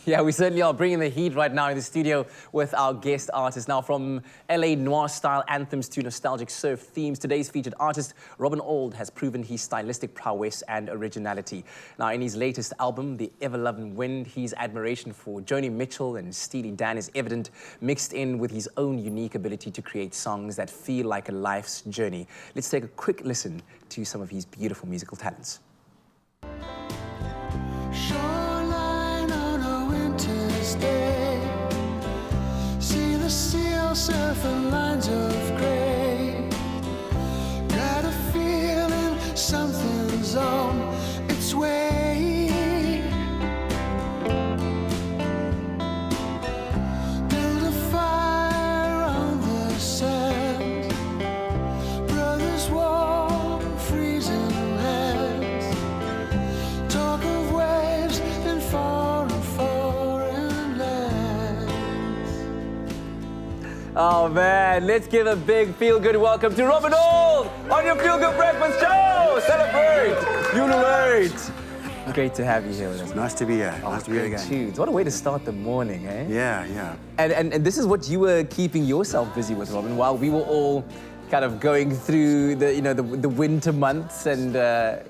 Yeah, we certainly are bringing the heat right now in the studio with our guest artist. Now, from LA noir-style anthems to nostalgic surf themes, today's featured artist, Robin Auld, has proven his stylistic prowess and originality. Now, in his latest album, The Ever-Loving Wind, his admiration for Joni Mitchell and Steely Dan is evident, mixed in with his own unique ability to create songs that feel like a life's journey. Let's take a quick listen to some of his beautiful musical talents. Surfing lines of grey, got a feeling something's on its way. Build a fire on the sand, brothers warm, freezing hands, talk of waves in foreign lands. Oh man, let's give a big feel-good welcome to Robin Auld on your Feel Good Breakfast Show! Celebrate! Jubilate! Great to have you here with us. Nice to be here. Nice to be here again. Tunes. What a way to start the morning, eh? Yeah. And this is what you were keeping yourself busy with, Robin, while we were all kind of going through the winter months and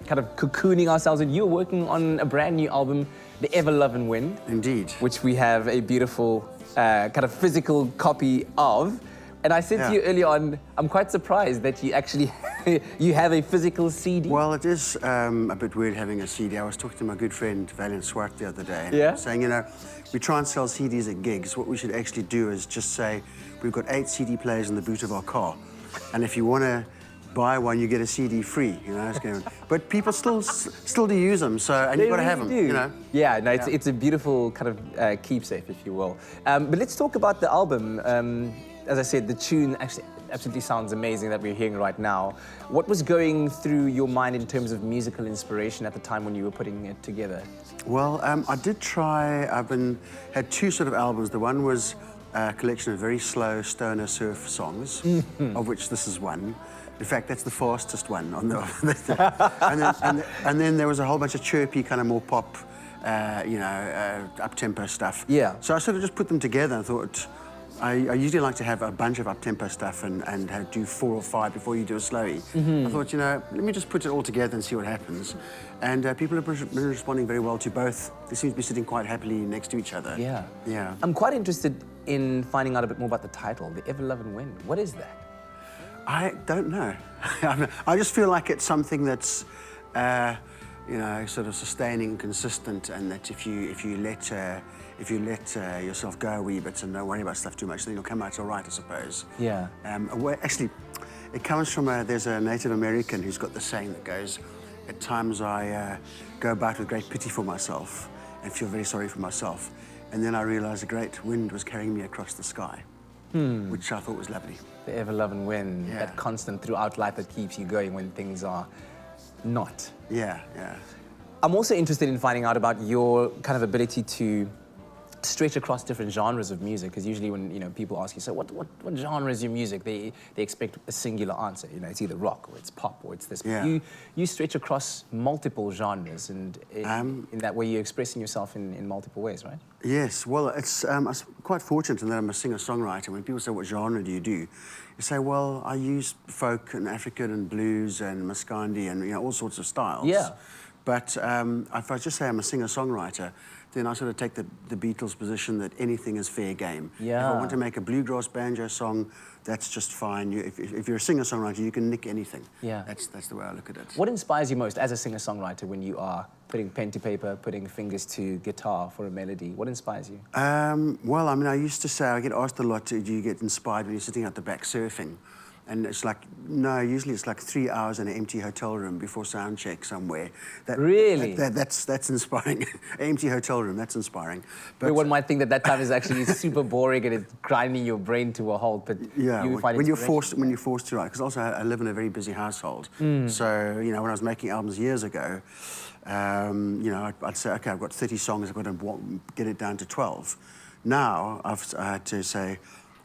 kind of cocooning ourselves. And you were working on a brand new album, The Ever-Loving Wind. Indeed. Which we have a beautiful kind of physical copy of. And I said to you earlier on, I'm quite surprised that you actually you have a physical CD. Well, it is a bit weird having a CD. I was talking to my good friend Valiant Swart the other day, and saying, we try and sell CDs at gigs. What we should actually do is just say, we've got 8 CD players in the boot of our car, and if you want to buy one, you get a CD free. But people still do use them, so and you've got to have them. Yeah, no, it's a beautiful kind of keepsake, if you will. But let's talk about the album. As I said, the tune actually absolutely sounds amazing that we're hearing right now. What was going through your mind in terms of musical inspiration at the time when you were putting it together? Well, I did try. Had 2 sort of albums. The one was a collection of very slow stoner surf songs, of which this is one. In fact, that's the fastest one on the. and then there was a whole bunch of chirpy, kind of more pop, up-tempo stuff. Yeah. So I sort of just put them together and thought. I usually like to have a bunch of up-tempo stuff and do 4 or 5 before you do a slowie. I thought, let me just put it all together and see what happens. And people have been responding very well to both. They seem to be sitting quite happily next to each other. Yeah. I'm quite interested in finding out a bit more about the title, The Ever-Loving Wind. What is that? I don't know. I just feel like it's something that's, sort of sustaining and consistent, and that if you let yourself go a wee bit and don't worry about stuff too much, then you'll come out all right, I suppose. Yeah. Actually, it comes from there's a Native American who's got the saying that goes, at times I go about with great pity for myself and feel very sorry for myself, and then I realised a great wind was carrying me across the sky, which I thought was lovely. The ever-loving wind, that constant throughout life that keeps you going when things are not. Yeah. I'm also interested in finding out about your kind of ability to stretch across different genres of music, because usually when people ask you, so what genre is your music, they expect a singular answer. It's either rock or it's pop or it's this. But you stretch across multiple genres, and in that way you're expressing yourself in multiple ways, right? Yes. Well, I'm quite fortunate in that I'm a singer-songwriter. When people say, what genre do? You say, well, I use folk and African and blues and Maskandi and all sorts of styles. Yeah. But if I just say I'm a singer-songwriter, then I sort of take the Beatles' position that anything is fair game. Yeah. If I want to make a bluegrass banjo song, that's just fine. If you're a singer-songwriter, you can nick anything. Yeah. That's the way I look at it. What inspires you most as a singer-songwriter when you are putting pen to paper, putting fingers to guitar for a melody? What inspires you? Well, I used to say, I get asked a lot, do you get inspired when you're sitting out the back surfing? And it's like, no, usually it's like 3 hours in an empty hotel room before sound check somewhere. Really? That's inspiring. Empty hotel room, that's inspiring. But one might think that time is actually super boring and it's grinding your brain to a halt, but you find when you're forced to write, because also I live in a very busy household. So, when I was making albums years ago, I'd say, okay, I've got 30 songs, I've got to get it down to 12. Now, I had to say,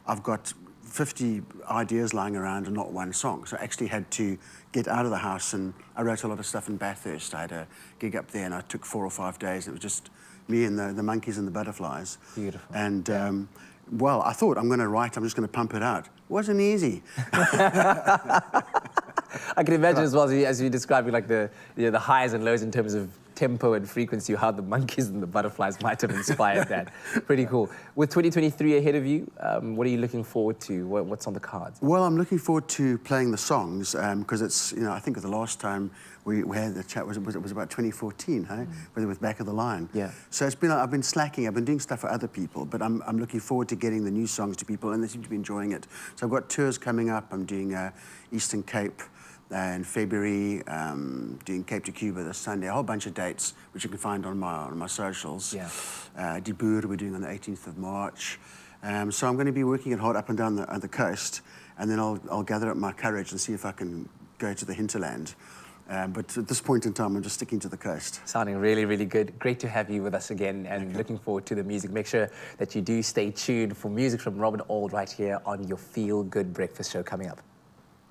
I've got 50 ideas lying around and not one song. So I actually had to get out of the house, and I wrote a lot of stuff in Bathurst. I had a gig up there and I took 4 or 5 days. It was just me and the monkeys and the butterflies. Beautiful. And well, I thought I'm going to write, I'm just going to pump it out. It wasn't easy. I can imagine as well as you described like the highs and lows in terms of tempo and frequency, how the monkeys and the butterflies might have inspired that. Pretty cool. With 2023 ahead of you, what are you looking forward to? What's on the cards? Well, I'm looking forward to playing the songs because it's, you know, I think the last time we had the chat was about 2014, hey? With Back of the Line. Yeah. So it's been, I've been slacking, I've been doing stuff for other people, but I'm looking forward to getting the new songs to people, and they seem to be enjoying it. So I've got tours coming up. I'm doing Eastern Cape in February, doing Cape to Cuba this Sunday, a whole bunch of dates which you can find on my socials. Yeah. Die Boer we're doing on the 18th of March. So I'm going to be working it hard up and down the coast, and then I'll gather up my courage and see if I can go to the hinterland. But at this point in time, I'm just sticking to the coast. Sounding really, really good. Great to have you with us again, and looking forward to the music. Make sure that you do stay tuned for music from Robin Auld right here on your Feel Good Breakfast show coming up.